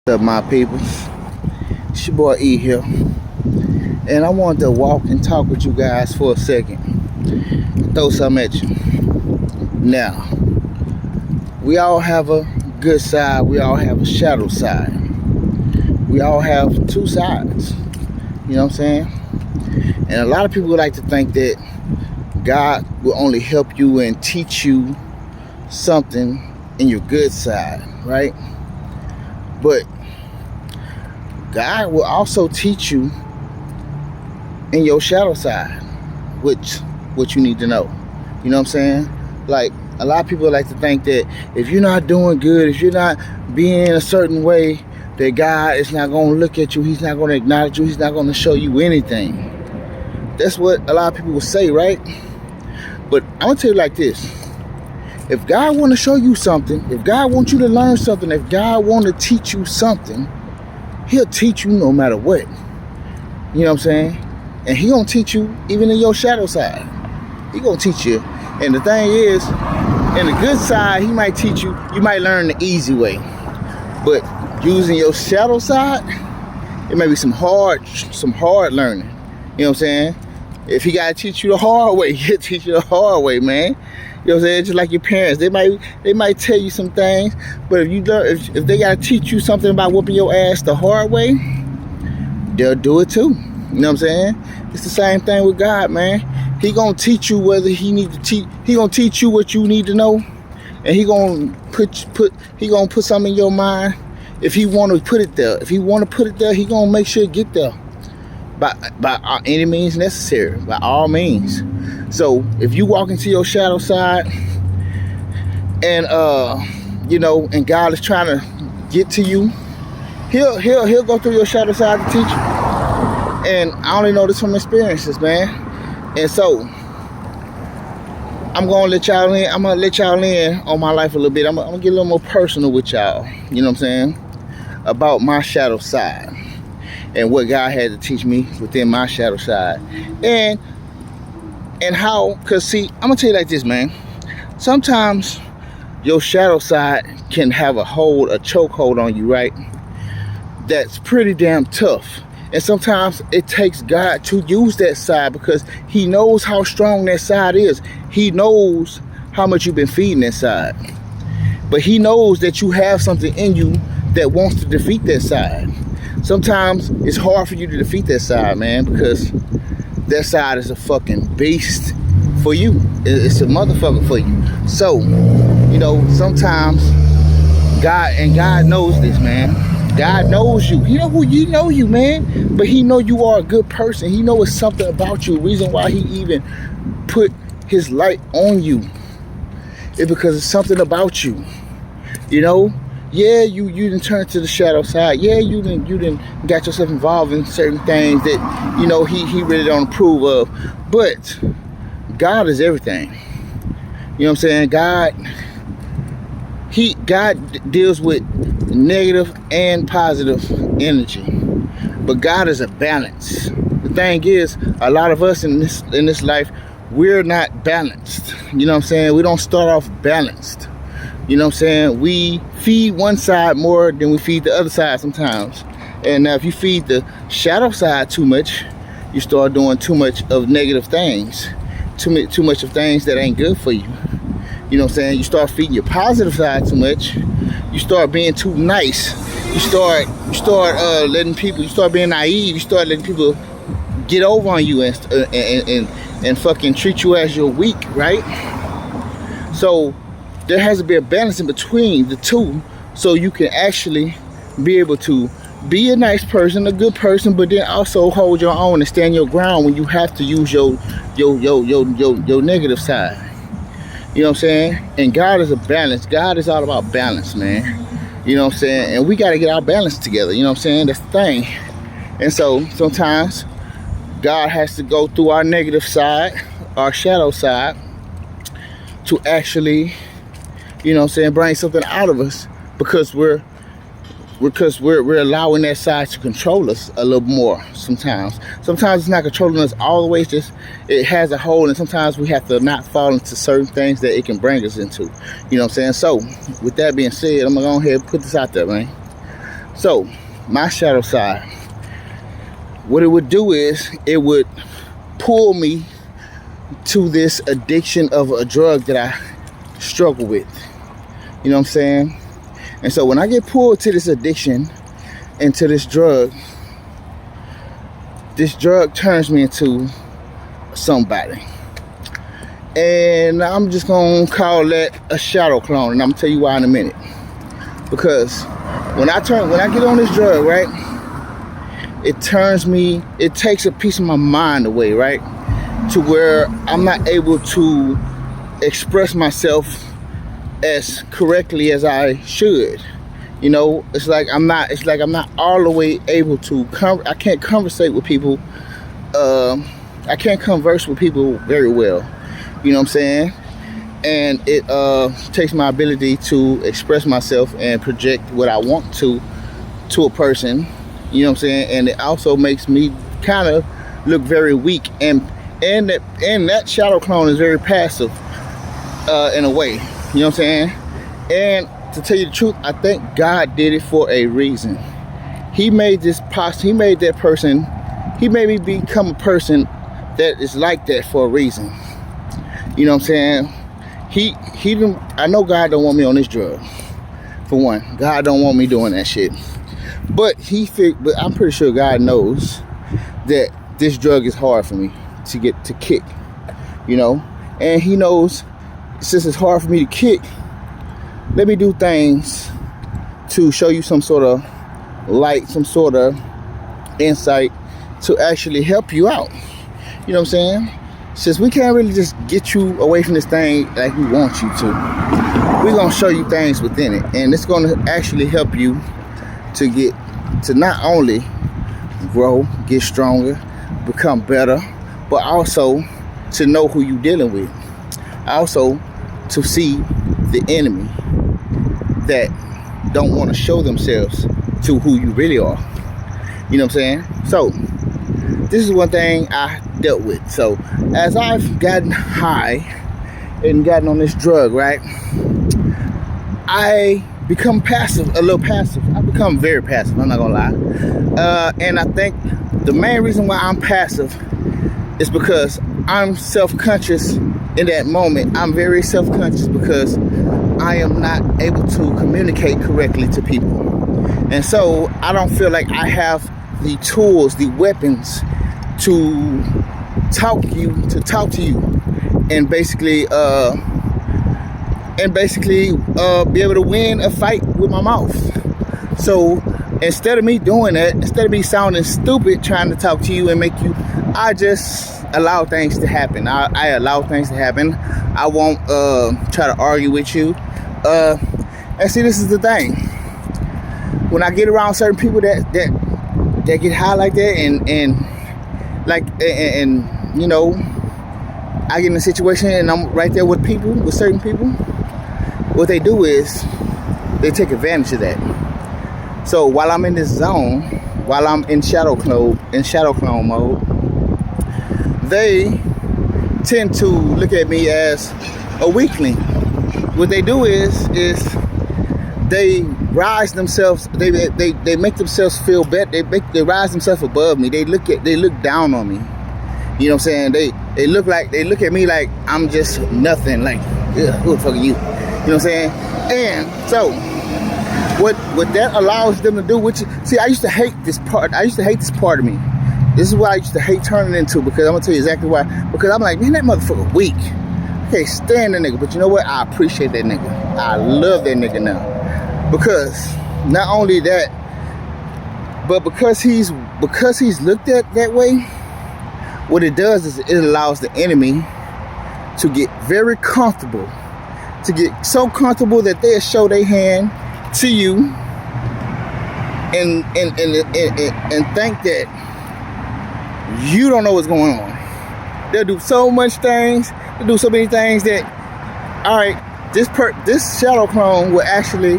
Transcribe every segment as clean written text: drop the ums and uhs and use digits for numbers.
What's up, my people? It's your boy E here, and I wanted to walk and talk with you guys for a second. Throw something at you. Now, we all have a good side. We all have a shadow side. We all have two sides. You know what I'm saying? And a lot of people like to think that God will only help you and teach you something in your good side, right? But God will also teach you in your shadow side, what you need to know. You know what I'm saying? Like, a lot of people like to think that if you're not doing good, if you're not being a certain way, that God is not going to look at you, he's not going to acknowledge you, he's not going to show you anything. That's what a lot of people will say, right? But I'm going to tell you like this. If God want to show you something, if God wants you to learn something, if God want to teach you something, he'll teach you no matter what. You know what I'm saying? And he gonna teach you even in your shadow side. He gonna teach you. And the thing is, in the good side, he might teach you, you might learn the easy way. But using your shadow side, it may be some hard learning. You know what I'm saying? If he gotta teach you the hard way, he'll teach you the hard way, man. You know what I'm saying? Just like your parents, they might tell you some things, but if they gotta teach you something about whooping your ass the hard way, they'll do it too. You know what I'm saying? It's the same thing with God, man. He gonna teach you whether he need to teach. He gonna teach you what you need to know, and he gonna put something in your mind if he want to put it there. If he want to put it there, he gonna make sure it get there by any means necessary, by all means. So if you walk into your shadow side and and God is trying to get to you, he'll go through your shadow side to teach you. And I only know this from experiences, man. And so I'm gonna let y'all in on my life a little bit. I'm gonna get a little more personal with y'all, you know what I'm saying, about my shadow side and what God had to teach me within my shadow side. And how, cause see, I'm gonna tell you like this, man. Sometimes your shadow side can have a chokehold on you, right? That's pretty damn tough. And sometimes it takes God to use that side because he knows how strong that side is. He knows how much you've been feeding that side. But he knows that you have something in you that wants to defeat that side. Sometimes it's hard for you to defeat that side, man, because that side is a fucking beast for you. It's a motherfucker for you. So, sometimes God knows this, man. God knows you. He know you, man. But he know you are a good person. He know it's something about you. The reason why he even put his light on you is because it's something about you. Yeah, you didn't turn to the shadow side. Yeah, you didn't got yourself involved in certain things that, he really don't approve of. But God is everything. You know what I'm saying? God deals with negative and positive energy. But God is a balance. The thing is, a lot of us in this life, we're not balanced. You know what I'm saying? We don't start off balanced. You know what I'm saying? We feed one side more than we feed the other side sometimes. And now if you feed the shadow side too much, you start doing too much of negative things. Too much of things that ain't good for you. You know what I'm saying? You start feeding your positive side too much. You start being too nice. You start letting people, you start being naive. You start letting people get over on you and fucking treat you as you're weak, right? So there has to be a balance in between the two so you can actually be able to be a nice person, a good person, but then also hold your own and stand your ground when you have to use your negative side. You know what I'm saying? And God is a balance. God is all about balance, man. You know what I'm saying? And we got to get our balance together. You know what I'm saying? That's the thing. And so sometimes God has to go through our negative side, our shadow side, to actually, bring something out of us because we're allowing that side to control us a little more sometimes. Sometimes it's not controlling us all the way. It's just, it has a hold, and sometimes we have to not fall into certain things that it can bring us into. You know what I'm saying? So, with that being said, I'm going to go ahead and put this out there, man. So my shadow side, what it would do is it would pull me to this addiction of a drug that I struggle with. You know what I'm saying? And so when I get pulled to this addiction and to this drug turns me into somebody. And I'm just gonna call that a shadow clone, and I'm gonna tell you why in a minute. Because when I get on this drug, right, it takes a piece of my mind away, right? To where I'm not able to express myself as correctly as I should. You know, it's like I'm not all the way able to I can't conversate with people. I can't converse with people very well. You know what I'm saying? And it takes my ability to express myself and project what I want to a person. You know what I'm saying? And it also makes me kind of look very weak. And that shadow clone is very passive in a way. You know what I'm saying? And to tell you the truth, I think God did it for a reason. He made that person. He made me become a person that is like that for a reason. You know what I'm saying? I know God don't want me on this drug. For one, God don't want me doing that shit. But I'm pretty sure God knows that this drug is hard for me to get to kick. You know, and He knows since it's hard for me to kick, let me do things to show you some sort of light, some sort of insight to actually help you out. You know what I'm saying? Since we can't really just get you away from this thing like we want you to, we're going to show you things within it. And it's going to actually help you to not only grow, get stronger, become better, but also to know who you're dealing with. Also to see the enemy that don't want to show themselves to who you really are. You know what I'm saying? So this is one thing I dealt with. So as I've gotten high and gotten on this drug, right, I become passive, a little passive. I become very passive, I'm not gonna lie. And I think the main reason why I'm passive is because I'm self-conscious in that moment. I'm very self-conscious because I am not able to communicate correctly to people. And so I don't feel like I have the tools, the weapons to talk to you and basically be able to win a fight with my mouth. So instead of me doing that, instead of me sounding stupid trying to talk to you and make you, I just allow things to happen. I allow things to happen. I won't try to argue with you. And see, this is the thing. When I get around certain people that get high like that and you know, I get in a situation and I'm right there with certain people, what they do is they take advantage of that. So while I'm in this zone, while I'm in shadow clone mode, they tend to look at me as a weakling. What they do is they rise themselves. They make themselves feel better. They rise themselves above me. They look down on me. You know what I'm saying? They look at me like I'm just nothing. Like, who the fuck are you? You know what I'm saying? And so what that allows them to do, I used to hate this part. I used to hate this part of me. This is what I used to hate turning into, because I'm gonna tell you exactly why. Because I'm like, man, that motherfucker weak. I can't stand that nigga. But you know what? I appreciate that nigga. I love that nigga now. Because not only that, but because he's looked at that way, what it does is it allows the enemy to get very comfortable, to get so comfortable that they'll show their hand to you and think that you don't know what's going on. They'll do so much things. They'll do so many things that, all right, this shadow clone will actually,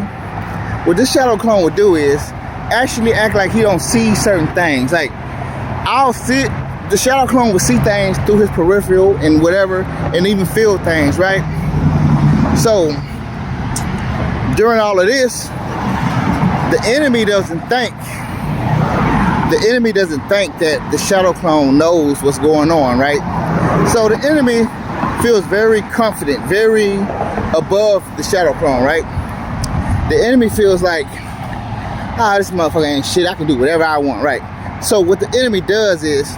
what this shadow clone would do is actually act like he don't see certain things. Like, the shadow clone will see things through his peripheral and whatever, and even feel things, right? So during all of this, the enemy doesn't think that the shadow clone knows what's going on, right? So the enemy feels very confident, very above the shadow clone, right? The enemy feels like, this motherfucker ain't shit, I can do whatever I want, right? So what the enemy does is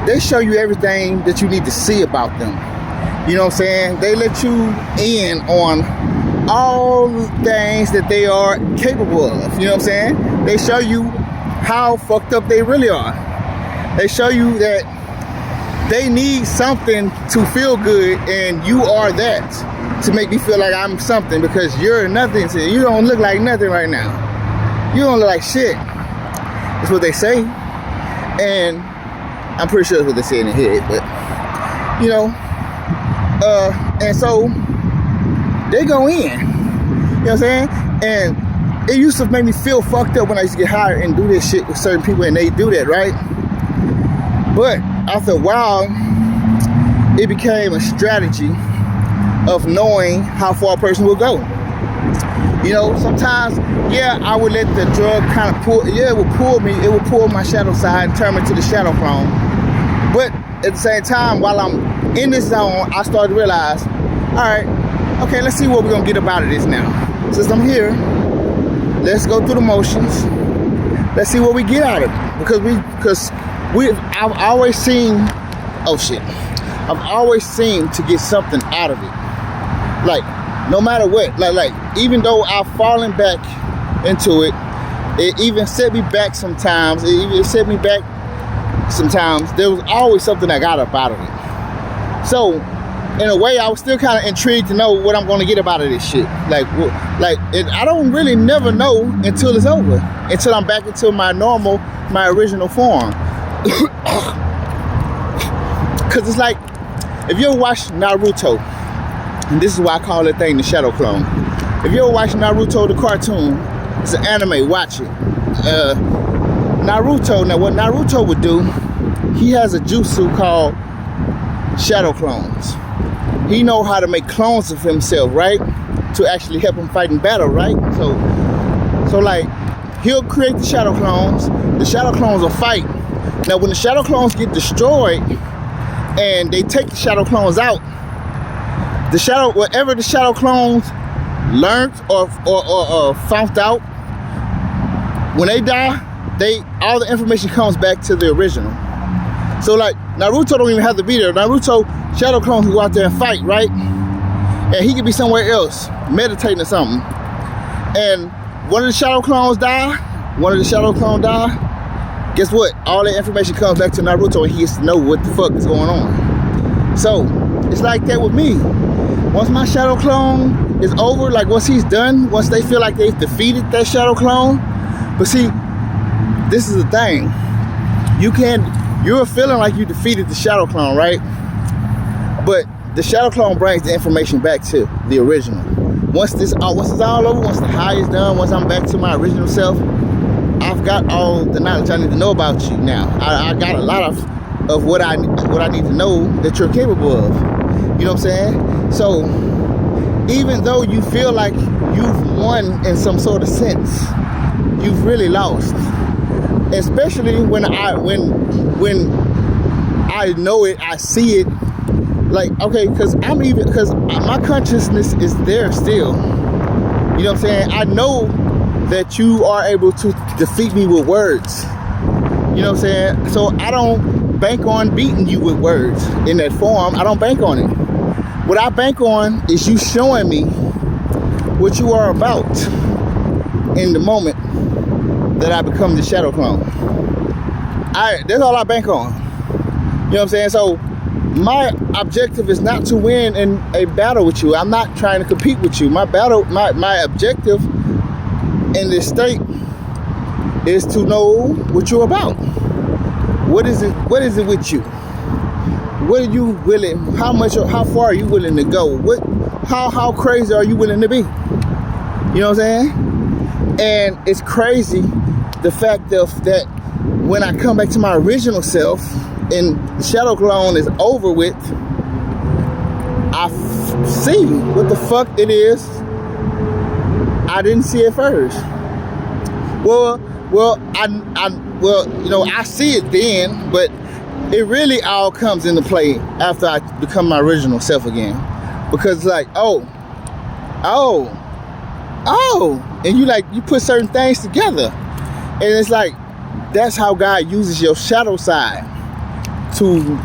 they show you everything that you need to see about them. You know what I'm saying? They let you in on all the things that they are capable of. You know what I'm saying? They show you how fucked up they really are. They show you that they need something to feel good, and you are that to make me feel like I'm something, because you're nothing. You don't look like nothing right now. You don't look like shit. That's what they say. And I'm pretty sure that's what they say in the head, but you know, and so they go in. You know what I'm saying? And it used to make me feel fucked up when I used to get hired and do this shit with certain people, and they do that, right? But after a while, it became a strategy of knowing how far a person will go. You know, sometimes, yeah, I would let the drug kind of pull, yeah, it would pull me, it would pull my shadow side and turn me to the shadow clone. But at the same time, while I'm in this zone, I started to realize, all right, okay, let's see what we're gonna get up out of this now. Since I'm here, let's go through the motions. Let's see what we get out of it. Because I've always seen, I've always seemed to get something out of it. Like, no matter what, like even though I've fallen back into it, it even set me back sometimes. It set me back sometimes. There was always something I got up out of it. So, in a way, I was still kind of intrigued to know what I'm going to get up out of this shit. Like, I don't really never know until it's over, until I'm back into my original form. Because it's like, if you ever watch Naruto, and this is why I call that thing the shadow clone. If you ever watch Naruto the cartoon, it's an anime, watch it. Naruto, now what Naruto would do, he has a jutsu called shadow clones. He know how to make clones of himself, right? To actually help him fight in battle, right? So like, he'll create the shadow clones. The shadow clones will fight. Now when the shadow clones get destroyed and they take the shadow clones out, whatever the shadow clones learned or found out, when they die, all the information comes back to the original. So like, Naruto don't even have to be there. Naruto, shadow clones can go out there and fight, right? And he could be somewhere else, meditating or something. And one of the shadow clones die, guess what? All that information comes back to Naruto, and he gets to know what the fuck is going on. So, it's like that with me. Once my shadow clone is over, like once he's done, once they feel like they've defeated that shadow clone. But see, this is the thing. You're feeling like you defeated the shadow clone, right? But the shadow clone brings the information back to the original. Once it's all over, once the high is done, once I'm back to my original self, I've got all the knowledge I need to know about you now. I got a lot of what I need to know that you're capable of. You know what I'm saying? So even though you feel like you've won in some sort of sense, you've really lost. Especially when I know it, I see it. Like, okay, because my consciousness is there still. You know what I'm saying? I know that you are able to defeat me with words. You know what I'm saying? So I don't bank on beating you with words in that form. I don't bank on it. What I bank on is you showing me what you are about in the moment that I become the shadow clone. That's all I bank on. You know what I'm saying? So my objective is not to win in a battle with you. I'm not trying to compete with you. My objective in this state is to know what you're about. What is it with you? What are you willing? How far are you willing to go? How crazy are you willing to be? You know what I'm saying? And it's crazy the fact of that when I come back to my original self and the shadow clone is over with, I see what the fuck it is I didn't see it first. Well, I see it then, but it really all comes into play after I become my original self again. Because like, oh, and you put certain things together, and it's like that's how God uses your shadow side to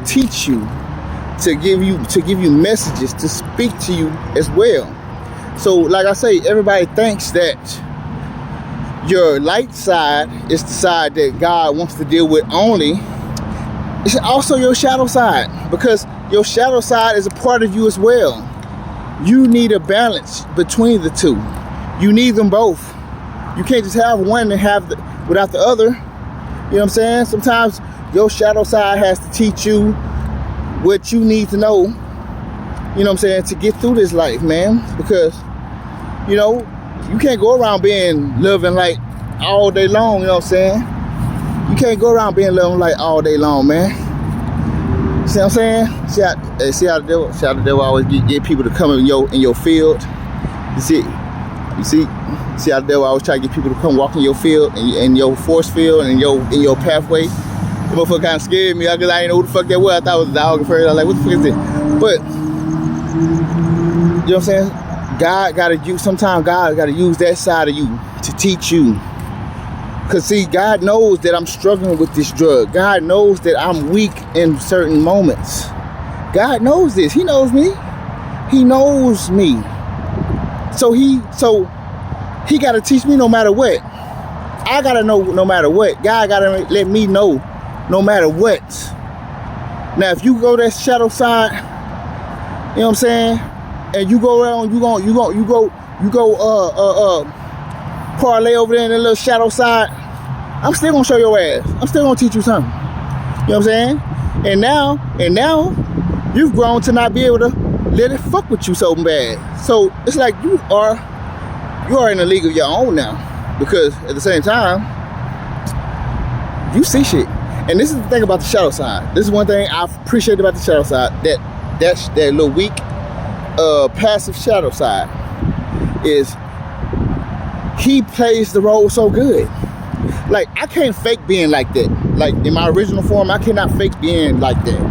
teach you, to give you messages, to speak to you as well. So like I say, everybody thinks that your light side is the side that God wants to deal with only. It's also your shadow side, because your shadow side is a part of you as well. You need a balance between the two. You need them both. You can't just have one and without the other. You know what I'm saying? Sometimes your shadow side has to teach you what you need to know, you know what I'm saying, to get through this life, man. Because, you know, you can't go around being love and light all day long, you know what I'm saying? You can't go around being love and light all day long, man. See what I'm saying? See how the devil always get people to come in your field. You see how the devil always try to get people to come walk in your field, in your force field, and in your pathway. The motherfucker kind of scared me because I didn't know who the fuck that was. I thought it was a dog at first. I was like, what the fuck is it? But you know what I'm saying? Sometimes God gotta use that side of you to teach you. Cause see, God knows that I'm struggling with this drug. God knows that I'm weak in certain moments. God knows this. He knows me. He knows me. So he gotta teach me no matter what. I gotta know no matter what. God gotta let me know no matter what. Now, if you go that shadow side, you know what I'm saying, and you go around, you go parlay over there in the little shadow side, I'm still gonna show your ass. I'm still gonna teach you something. You know what I'm saying? And now you've grown to not be able to let it fuck with you so bad. So it's like you are in a league of your own now, because at the same time, you see shit. And this is the thing about the shadow side. This is one thing I appreciate about the shadow side, that little weak, passive shadow side, is he plays the role so good. Like, I can't fake being like that. Like, in my original form, I cannot fake being like that.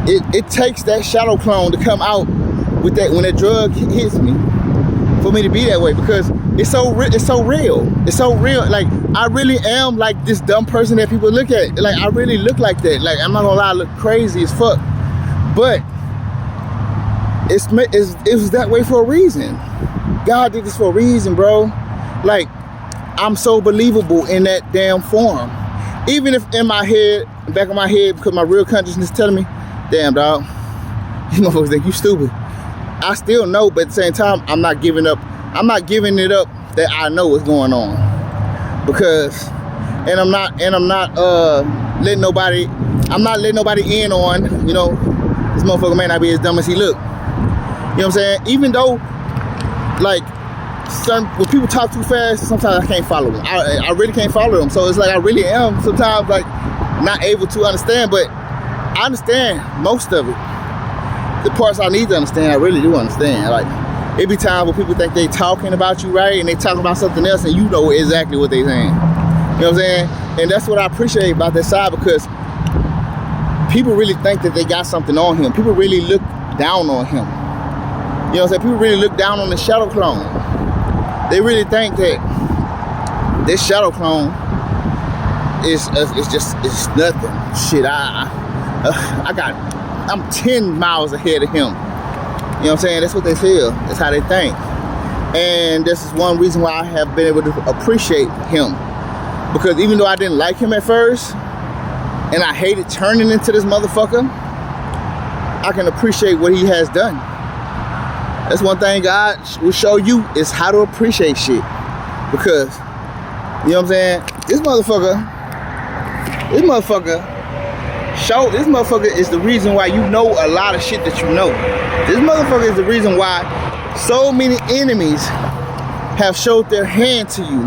It takes that shadow clone to come out with that when that drug hits me, for me to be that way, because it's so real. It's so real. Like, I really am like this dumb person that people look at. Like, I really look like that. Like, I'm not gonna lie, I look crazy as fuck. But it was that way for a reason. God did this for a reason, bro. Like, I'm so believable in that damn form. Even if in my head, back of my head, because my real consciousness is telling me, damn, dog, you motherfuckers think you stupid. I still know, but at the same time, I'm not giving up. I'm not giving it up that I know what's going on. Because, I'm not letting nobody in on, you know, this motherfucker may not be as dumb as he look. You know what I'm saying? Even though, like, when people talk too fast, sometimes I can't follow them. I really can't follow them. So it's like I really am sometimes like not able to understand, but I understand most of it. The parts I need to understand, I really do understand. Like, it be times where people think they talking about you, right? And they talking about something else, and you know exactly what they saying. You know what I'm saying? And that's what I appreciate about that side, because people really think that they got something on him. People really look down on him. You know what I'm saying? People really look down on the shadow clone. They really think that this shadow clone is nothing. Shit, I'm 10 miles ahead of him. You know what I'm saying? That's what they feel. That's how they think. And this is one reason why I have been able to appreciate him. Because even though I didn't like him at first, and I hated turning into this motherfucker, I can appreciate what he has done. That's one thing God will show you, is how to appreciate shit. Because, you know what I'm saying? This motherfucker is the reason why you know a lot of shit that you know. This motherfucker is the reason why so many enemies have showed their hand to you.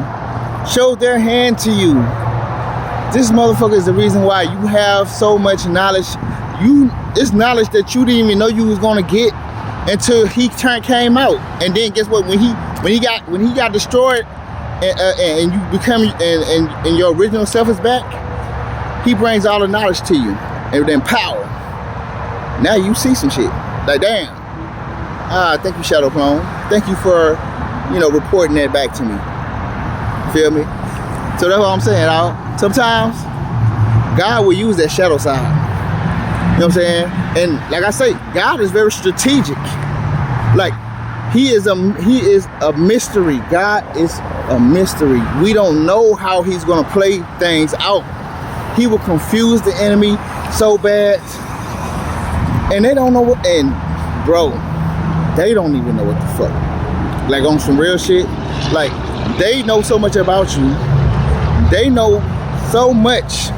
This motherfucker is the reason why you have so much knowledge. It's knowledge that you didn't even know you was gonna get until he came out. And then guess what? When when he got destroyed, and you become and your original self is back, he brings all the knowledge to you and then power. Now you see some shit. Like, damn. Thank you, Shadow Clone. Thank you for, reporting that back to me. Feel me? So that's what I'm saying, dog. Sometimes God will use that shadow side. You know what I'm saying? And like I say, God is very strategic. Like, he is a mystery. God is a mystery. We don't know how he's gonna play things out. He will confuse the enemy so bad, and they don't know what. And bro, they don't even know what the fuck. Like, on some real shit. Like, they know so much about you. They know so much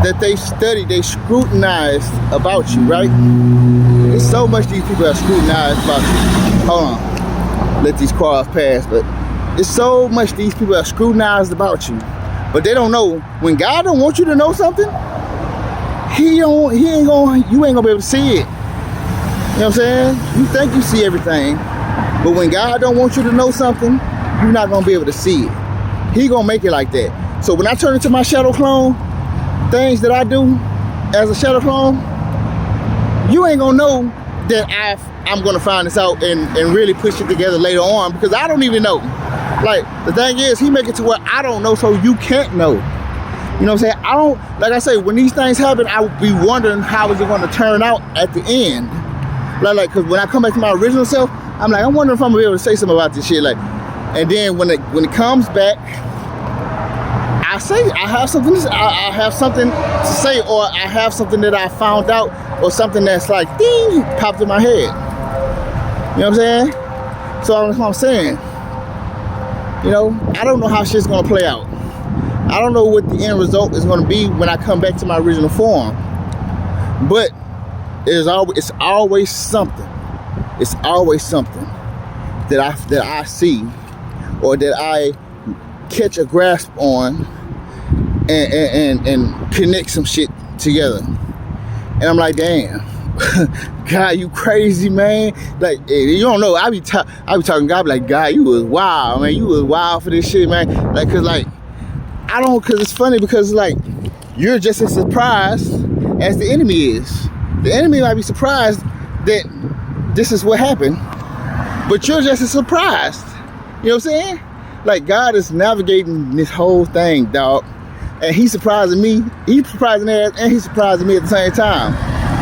that they study, they scrutinize about you, right? There's so much these people are scrutinized about you. Hold on, let these cars pass, but there's so much these people are scrutinized about you, but they don't know when God don't want you to know something. You ain't gonna be able to see it. You know what I'm saying? You think you see everything, but when God don't want you to know something, you're not gonna be able to see it. He gonna make it like that. So when I turn into my shadow clone, things that I do as a shadow clone, you ain't gonna know that I'm gonna find this out and really push it together later on, because I don't even know. Like, the thing is, he make it to where I don't know, so you can't know. You know what I'm saying? Like I say, when these things happen, I would be wondering how is it gonna turn out at the end. Like, cause when I come back to my original self, I'm like, I'm wondering if I'm gonna be able to say something about this shit. Like, and then when it comes back, I have something to say, or I have something that I found out, or something that's like, ding, popped in my head. You know what I'm saying? So that's what I'm saying. I don't know how shit's gonna play out. I don't know what the end result is gonna be when I come back to my original form. But it's always something. It's always something that I see, or that I catch a grasp on, and connect some shit together. And I'm like, damn, God, you crazy, man. Like, you don't know, I be talking God, like, God, you was wild, man. You was wild for this shit, man. Like, cause it's funny, because like, you're just as surprised as the enemy is. The enemy might be surprised that this is what happened, but you're just as surprised. You know what I'm saying? Like, God is navigating this whole thing, dog. And he's surprising me. He's surprising us, and he's surprising me at the same time.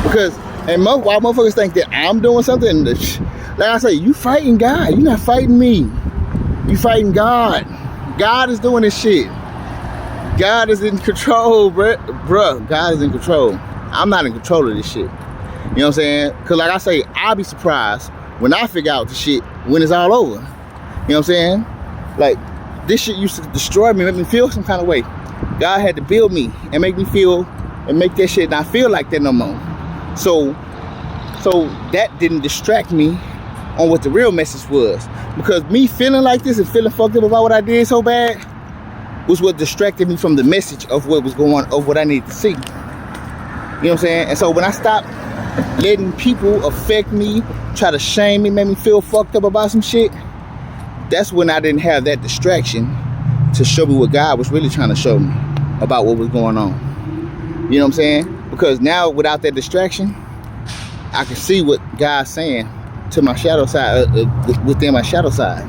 Because, while motherfuckers think that I'm doing something, like I say, you fighting God. You're not fighting me. You fighting God. God is doing this shit. God is in control, bruh. God is in control. I'm not in control of this shit. You know what I'm saying? Because like I say, I'll be surprised when I figure out the shit when it's all over. You know what I'm saying? Like, this shit used to destroy me, make me feel some kind of way. God had to build me and make me feel, and make that shit not feel like that no more. So that didn't distract me on what the real message was. Because me feeling like this and feeling fucked up about what I did so bad was what distracted me from the message of what was going on, of what I needed to see. You know what I'm saying? And so when I stopped letting people affect me, try to shame me, make me feel fucked up about some shit, that's when I didn't have that distraction to show me what God was really trying to show me about what was going on. You know what I'm saying? Because now, without that distraction, I can see what God's saying to my shadow side, within my shadow side.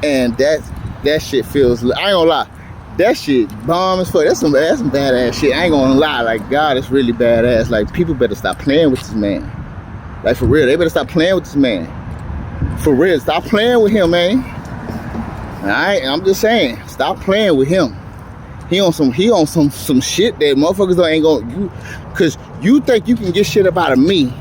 And that shit feels, I ain't gonna lie, that shit bomb as fuck. That's some badass shit. I ain't gonna lie. Like, God is really badass. Like, people better stop playing with this man. Like, for real, they better stop playing with this man. For real, stop playing with him, man. I'm just saying, stop playing with him. He on some shit that motherfuckers ain't gonna, cause you think you can get shit up out of me.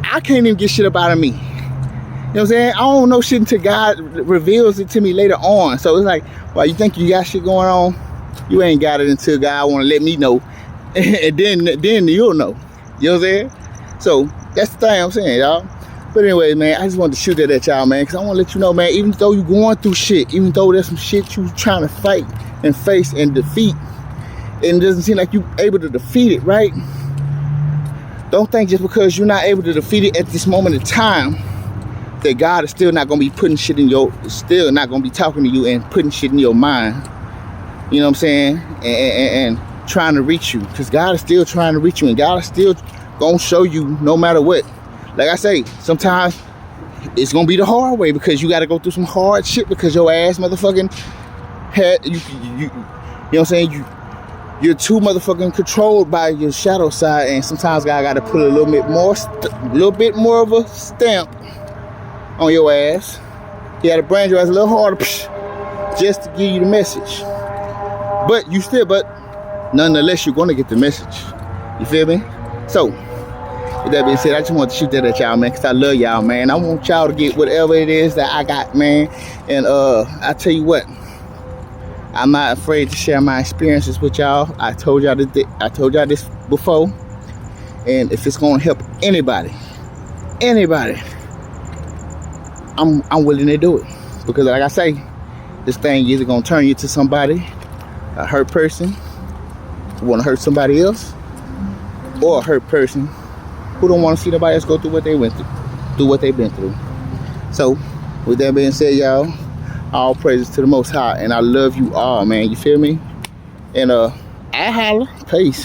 I can't even get shit up out of me. You know what I'm saying? I don't know shit until God reveals it to me later on. So it's like, well, you think you got shit going on? You ain't got it until God wanna let me know. And then you'll know. You know what I'm saying? So that's the thing I'm saying, y'all. But anyway, man, I just wanted to shoot that at y'all, man, because I want to let you know, man, even though you're going through shit, even though there's some shit you trying to fight and face and defeat, and it doesn't seem like you're able to defeat it, right? Don't think just because you're not able to defeat it at this moment in time that God is still not gonna be putting shit in your, still not gonna be talking to you and putting shit in your mind. You know what I'm saying? And trying to reach you, because God is still trying to reach you, and God is still gonna show you no matter what. Like I say, sometimes it's gonna be the hard way, because you gotta go through some hard shit, because your ass motherfucking had you know what I'm saying, you're too motherfucking controlled by your shadow side, and sometimes God gotta put a little bit more of a stamp on your ass. He had to brand your ass a little harder, just to give you the message. But nonetheless, you're gonna get the message. You feel me? So, with that being said, I just want to shoot that at y'all, man, because I love y'all, man. I want y'all to get whatever it is that I got, man. And I tell you what, I'm not afraid to share my experiences with y'all. I told y'all this before, and if it's gonna help anybody, I'm willing to do it, because like I say, this thing is gonna turn you to somebody, a hurt person who want to hurt somebody else, or a hurt person who don't want to see nobody else go through what they went through, what they've been through. So, with that being said, y'all, all praises to the Most High, and I love you all, man. You feel me? And I holla. Peace.